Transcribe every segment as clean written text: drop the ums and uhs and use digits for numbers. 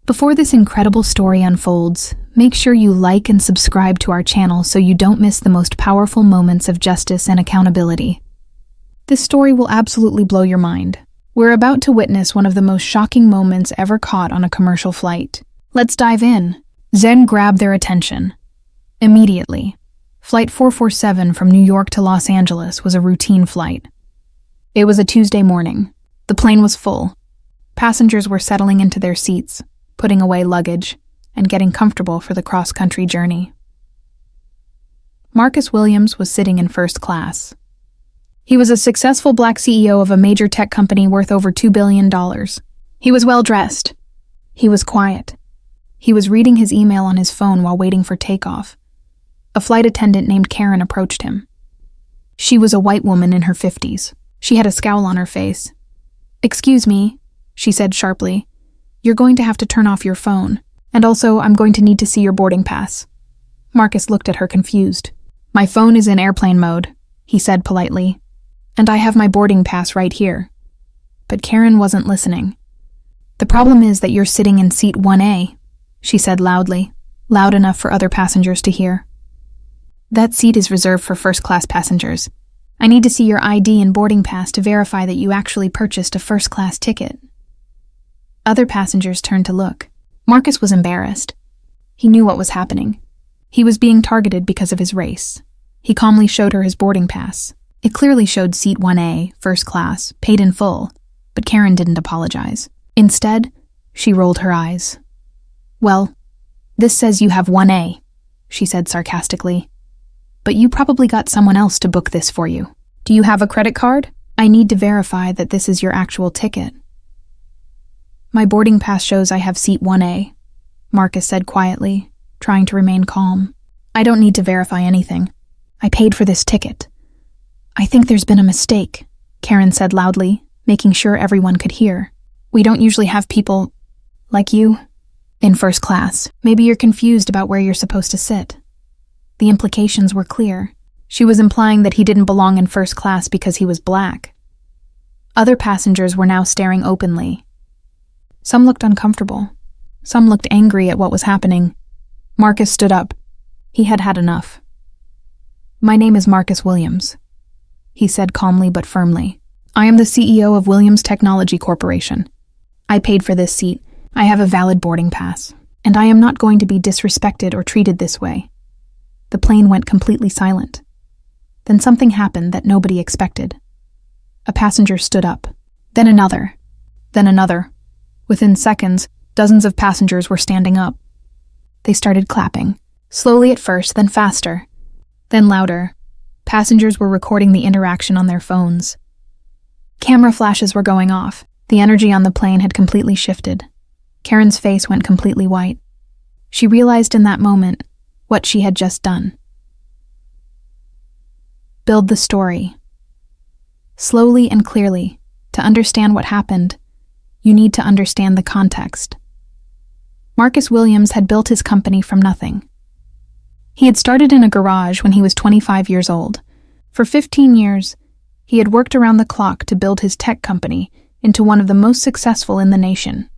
Before this incredible story unfolds, make sure you like and subscribe to our channel so you don't miss the most powerful moments of justice and accountability. This story will absolutely blow your mind. We're about to witness one of the most shocking moments ever caught on a commercial flight. Let's dive in. Zen grabbed their attention. Immediately, Flight 447 from New York to Los Angeles was a routine flight. It was a Tuesday morning. The plane was full. Passengers were settling into their seats, putting away luggage, and getting comfortable for the cross-country journey. Marcus Williams was sitting in first class. He was a successful black CEO of a major tech company worth over $2 billion. He was well-dressed. He was quiet. He was reading his email on his phone while waiting for takeoff. A flight attendant named Karen approached him. She was a white woman in her 50s. She had a scowl on her face. "Excuse me," she said sharply. "You're going to have to turn off your phone. And also, I'm going to need to see your boarding pass." Marcus looked at her confused. "My phone is in airplane mode," he said politely. "And I have my boarding pass right here." But Karen wasn't listening. "The problem is that you're sitting in seat 1A, she said loudly, loud enough for other passengers to hear. "That seat is reserved for first-class passengers. I need to see your ID and boarding pass to verify that you actually purchased a first-class ticket." Other passengers turned to look. Marcus was embarrassed. He knew what was happening. He was being targeted because of his race. He calmly showed her his boarding pass. It clearly showed seat 1A, first class, paid in full, but Karen didn't apologize. Instead, she rolled her eyes. "Well, this says you have 1A, she said sarcastically. "But you probably got someone else to book this for you. Do you have a credit card? I need to verify that this is your actual ticket." "My boarding pass shows I have seat 1A, Marcus said quietly, trying to remain calm. "I don't need to verify anything. I paid for this ticket." "I think there's been a mistake," Karen said loudly, making sure everyone could hear. "We don't usually have people like you in first class. Maybe you're confused about where you're supposed to sit." The implications were clear. She was implying that he didn't belong in first class because he was black. Other passengers were now staring openly. Some looked uncomfortable. Some looked angry at what was happening. Marcus stood up. He had had enough. "My name is Marcus Williams," he said calmly but firmly. "I am the CEO of Williams Technology Corporation. I paid for this seat. I have a valid boarding pass. And I am not going to be disrespected or treated this way." The plane went completely silent. Then something happened that nobody expected. A passenger stood up. Then another. Then another. Within seconds, dozens of passengers were standing up. They started clapping. Slowly at first, then faster. Then louder. Passengers were recording the interaction on their phones. Camera flashes were going off. The energy on the plane had completely shifted. Karen's face went completely white. She realized in that moment what she had just done. Build the story. Slowly and clearly, to understand what happened, you need to understand the context. Marcus Williams had built his company from nothing. He had started in a garage when he was 25 years old. For 15 years, he had worked around the clock to build his tech company into one of the most successful in the nation.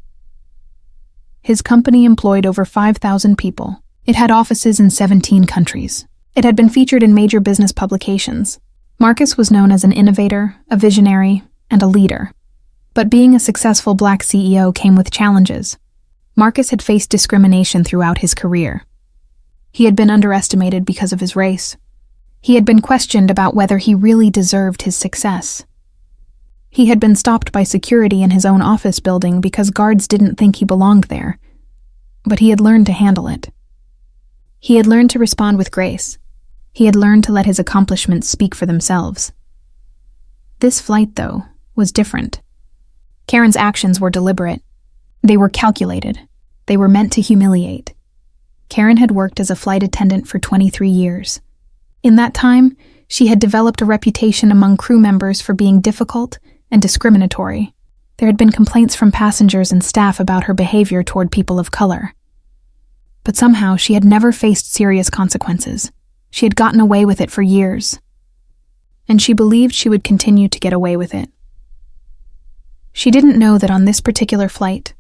His company employed over 5,000 people. It had offices in 17 countries. It had been featured in major business publications. Marcus was known as an innovator, a visionary, and a leader. But being a successful black CEO came with challenges. Marcus had faced discrimination throughout his career. He had been underestimated because of his race. He had been questioned about whether he really deserved his success. He had been stopped by security in his own office building because guards didn't think he belonged there. But he had learned to handle it. He had learned to respond with grace. He had learned to let his accomplishments speak for themselves. This flight, though, was different. Karen's actions were deliberate. They were calculated. They were meant to humiliate. Karen had worked as a flight attendant for 23 years. In that time, she had developed a reputation among crew members for being difficult and discriminatory. There had been complaints from passengers and staff about her behavior toward people of color. But somehow she had never faced serious consequences. She had gotten away with it for years. And she believed she would continue to get away with it. She didn't know that on this particular flight,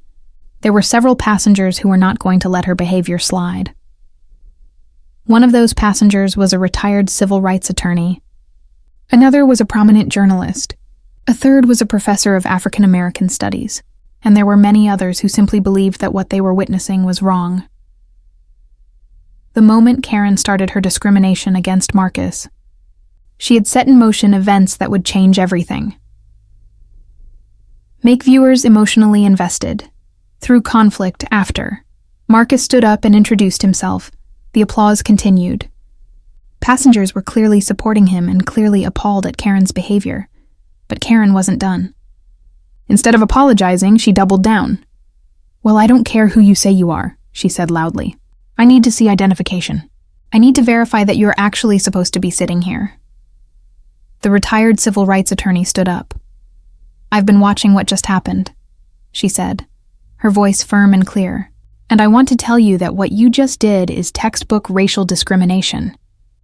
There were several passengers who were not going to let her behavior slide. One of those passengers was a retired civil rights attorney. Another was a prominent journalist. A third was a professor of African American studies. And there were many others who simply believed that what they were witnessing was wrong. The moment Karen started her discrimination against Marcus, she had set in motion events that would change everything. Make viewers emotionally invested. Through conflict after, Marcus stood up and introduced himself. The applause continued. Passengers were clearly supporting him and clearly appalled at Karen's behavior. But Karen wasn't done. Instead of apologizing, she doubled down. "Well, I don't care who you say you are," she said loudly. "I need to see identification. I need to verify that you're actually supposed to be sitting here." The retired civil rights attorney stood up. "I've been watching what just happened," she said, her voice firm and clear. "And I want to tell you that what you just did is textbook racial discrimination.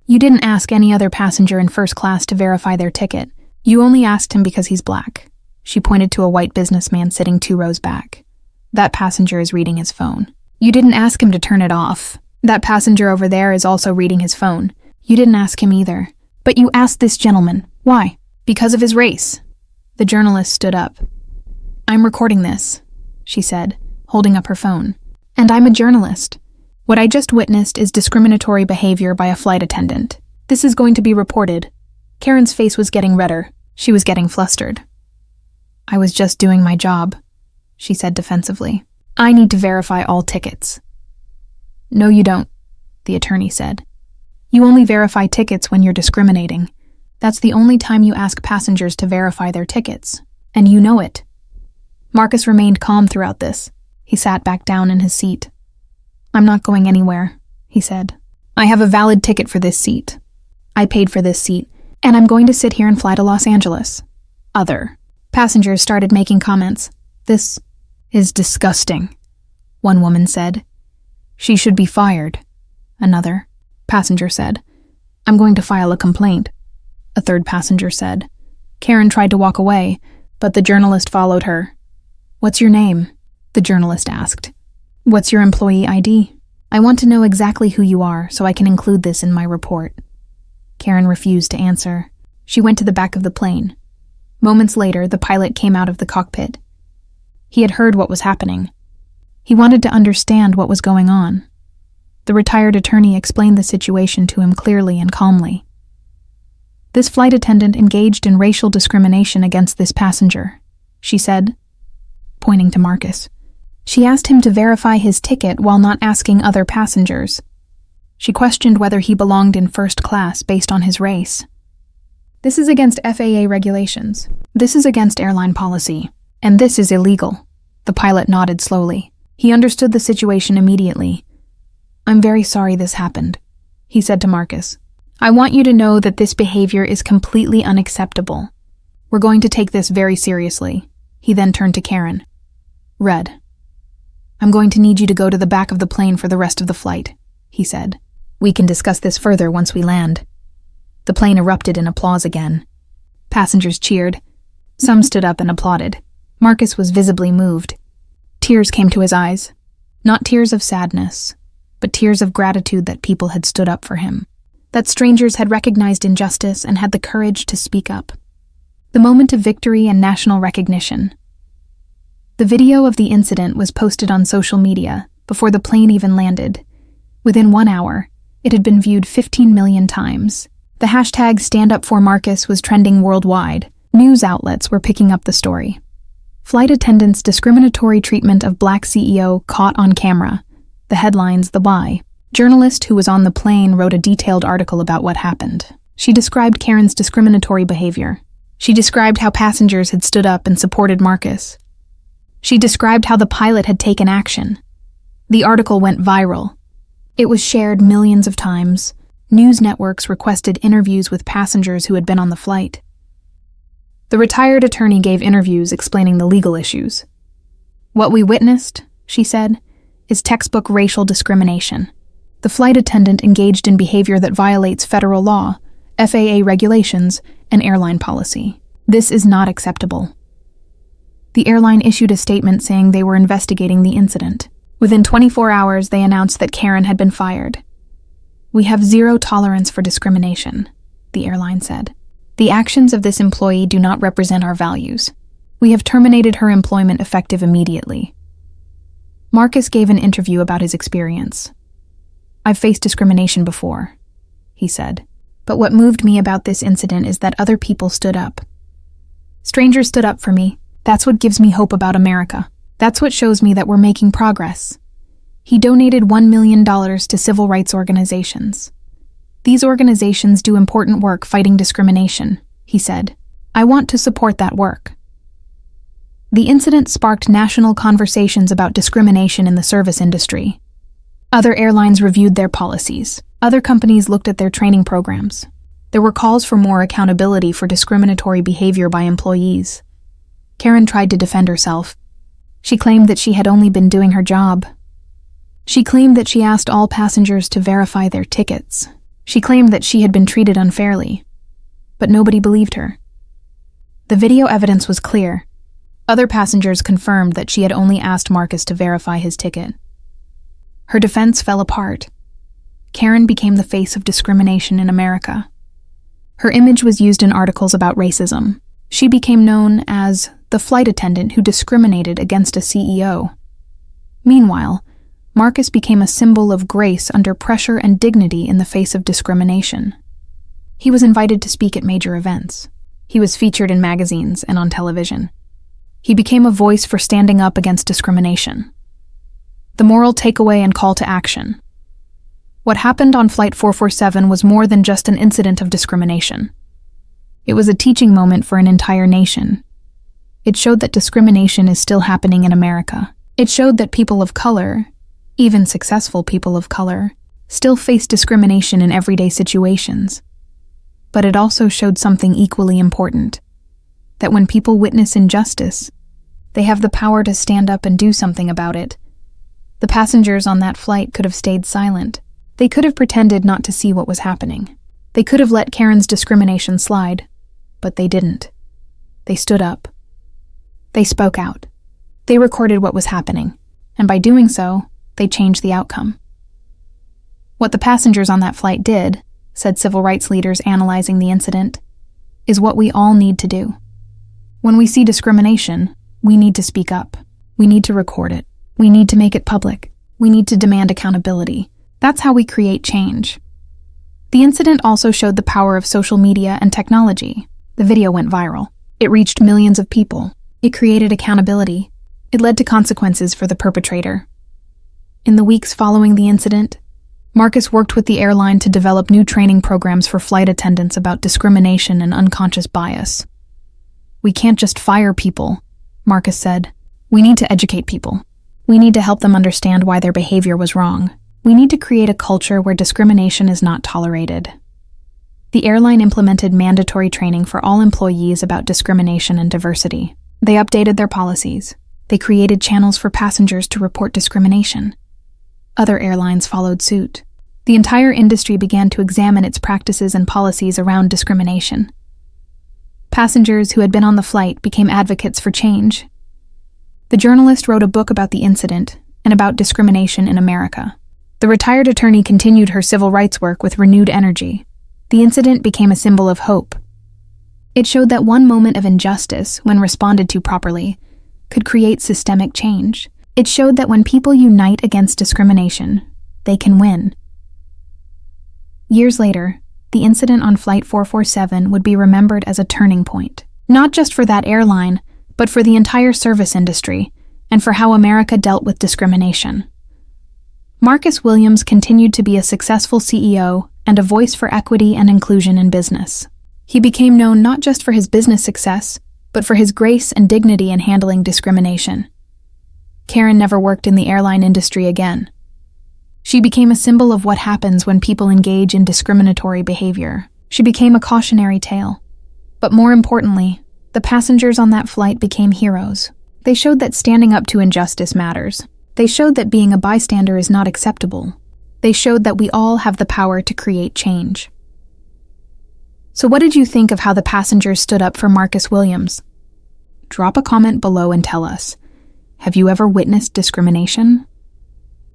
You didn't ask any other passenger in first class to verify their ticket. You only asked him because he's black." She pointed to a white businessman sitting 2 rows back. "That passenger is reading his phone. You didn't ask him to turn it off. That passenger over there is also reading his phone. You didn't ask him either. But you asked this gentleman. Why? Because of his race." The journalist stood up. "I'm recording this," she said, holding up her phone. "And I'm a journalist. What I just witnessed is discriminatory behavior by a flight attendant. This is going to be reported." Karen's face was getting redder. She was getting flustered. "I was just doing my job," she said defensively. "I need to verify all tickets." "No, you don't," the attorney said. "You only verify tickets when you're discriminating. That's the only time you ask passengers to verify their tickets, and you know it." Marcus remained calm throughout this. He sat back down in his seat. "I'm not going anywhere," he said. "I have a valid ticket for this seat. I paid for this seat, and I'm going to sit here and fly to Los Angeles." Other passengers started making comments. "This is disgusting," one woman said. "She should be fired," another passenger said. "I'm going to file a complaint," a third passenger said. Karen tried to walk away, but the journalist followed her. "What's your name?" the journalist asked. "What's your employee ID? I want to know exactly who you are so I can include this in my report." Karen refused to answer. She went to the back of the plane. Moments later, the pilot came out of the cockpit. He had heard what was happening. He wanted to understand what was going on. The retired attorney explained the situation to him clearly and calmly. "This flight attendant engaged in racial discrimination against this passenger," she said, pointing to Marcus. "She asked him to verify his ticket while not asking other passengers. She questioned whether he belonged in first class based on his race. This is against FAA regulations. This is against airline policy. And this is illegal." The pilot nodded slowly. He understood the situation immediately. "I'm very sorry this happened," he said to Marcus. "I want you to know that this behavior is completely unacceptable. We're going to take this very seriously." He then turned to Karen. "Red, I'm going to need you to go to the back of the plane for the rest of the flight," he said. "We can discuss this further once we land." The plane erupted in applause again. Passengers cheered. Some stood up and applauded. Marcus was visibly moved. Tears came to his eyes. Not tears of sadness, but tears of gratitude that people had stood up for him. That strangers had recognized injustice and had the courage to speak up. The moment of victory and national recognition. The video of the incident was posted on social media before the plane even landed. Within 1 hour, it had been viewed 15 million times. The hashtag #StandUpForMarcus was trending worldwide. News outlets were picking up the story. Flight attendants' discriminatory treatment of black CEO caught on camera. The headlines, the why. Journalist who was on the plane wrote a detailed article about what happened. She described Karen's discriminatory behavior. She described how passengers had stood up and supported Marcus. She described how the pilot had taken action. The article went viral. It was shared millions of times. News networks requested interviews with passengers who had been on the flight. The retired attorney gave interviews explaining the legal issues. "What we witnessed," she said, "is textbook racial discrimination. The flight attendant engaged in behavior that violates federal law, FAA regulations, and airline policy. This is not acceptable." The airline issued a statement saying they were investigating the incident. Within 24 hours, they announced that Karen had been fired. "We have zero tolerance for discrimination," the airline said. "The actions of this employee do not represent our values. We have terminated her employment effective immediately." Marcus gave an interview about his experience. "I've faced discrimination before," he said. "But what moved me about this incident is that other people stood up. Strangers stood up for me. That's what gives me hope about America. That's what shows me that we're making progress." He donated $1 million to civil rights organizations. "These organizations do important work fighting discrimination," he said. "I want to support that work." The incident sparked national conversations about discrimination in the service industry. Other airlines reviewed their policies. Other companies looked at their training programs. There were calls for more accountability for discriminatory behavior by employees. Karen tried to defend herself. She claimed that she had only been doing her job. She claimed that she asked all passengers to verify their tickets. She claimed that she had been treated unfairly. But nobody believed her. The video evidence was clear. Other passengers confirmed that she had only asked Marcus to verify his ticket. Her defense fell apart. Karen became the face of discrimination in America. Her image was used in articles about racism. She became known as the flight attendant who discriminated against a CEO. Meanwhile, Marcus became a symbol of grace under pressure and dignity in the face of discrimination. He was invited to speak at major events. He was featured in magazines and on television. He became a voice for standing up against discrimination. The moral takeaway and call to action. What happened on Flight 447 was more than just an incident of discrimination. It was a teaching moment for an entire nation. It showed that discrimination is still happening in America. It showed that people of color, even successful people of color, still face discrimination in everyday situations. But it also showed something equally important, that when people witness injustice, they have the power to stand up and do something about it. The passengers on that flight could have stayed silent. They could have pretended not to see what was happening. They could have let Karen's discrimination slide, but they didn't. They stood up. They spoke out. They recorded what was happening, and by doing so, they changed the outcome. What the passengers on that flight did, said civil rights leaders analyzing the incident, is what we all need to do. When we see discrimination, we need to speak up. We need to record it. We need to make it public. We need to demand accountability. That's how we create change. The incident also showed the power of social media and technology. The video went viral. It reached millions of people. It created accountability. It led to consequences for the perpetrator. In the weeks following the incident, Marcus worked with the airline to develop new training programs for flight attendants about discrimination and unconscious bias. "We can't just fire people," Marcus said. "We need to educate people. We need to help them understand why their behavior was wrong. We need to create a culture where discrimination is not tolerated." The airline implemented mandatory training for all employees about discrimination and diversity. They updated their policies. They created channels for passengers to report discrimination. Other airlines followed suit. The entire industry began to examine its practices and policies around discrimination. Passengers who had been on the flight became advocates for change. The journalist wrote a book about the incident and about discrimination in America. The retired attorney continued her civil rights work with renewed energy. The incident became a symbol of hope. It showed that one moment of injustice, when responded to properly, could create systemic change. It showed that when people unite against discrimination, they can win. Years later, the incident on Flight 447 would be remembered as a turning point, not just for that airline, but for the entire service industry, and for how America dealt with discrimination. Marcus Williams continued to be a successful CEO and a voice for equity and inclusion in business. He became known not just for his business success, but for his grace and dignity in handling discrimination. Karen never worked in the airline industry again. She became a symbol of what happens when people engage in discriminatory behavior. She became a cautionary tale. But more importantly, the passengers on that flight became heroes. They showed that standing up to injustice matters. They showed that being a bystander is not acceptable. They showed that we all have the power to create change. So what did you think of how the passengers stood up for Marcus Williams? drop a comment below and tell us, have you ever witnessed discrimination?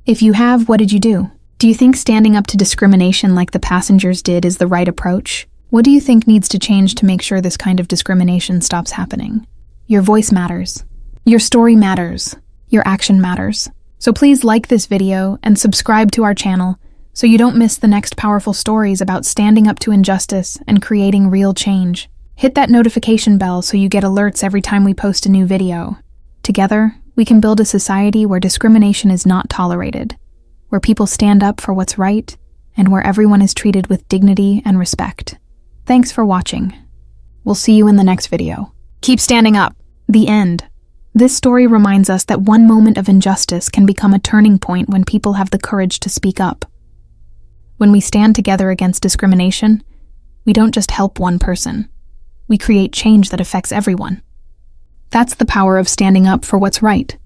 If you have, what did you do? Do you think standing up to discrimination like the passengers did is the right approach? What do you think needs to change to make sure this kind of discrimination stops happening? Your voice matters. Your story matters. Your action matters. So please like this video and subscribe to our channel so you don't miss the next powerful stories about standing up to injustice and creating real change. Hit that notification bell so you get alerts every time we post a new video. Together, we can build a society where discrimination is not tolerated, where people stand up for what's right, and where everyone is treated with dignity and respect. Thanks for watching. We'll see you in the next video. Keep standing up. The end. This story reminds us that one moment of injustice can become a turning point when people have the courage to speak up. When we stand together against discrimination, we don't just help one person. We create change that affects everyone. That's the power of standing up for what's right.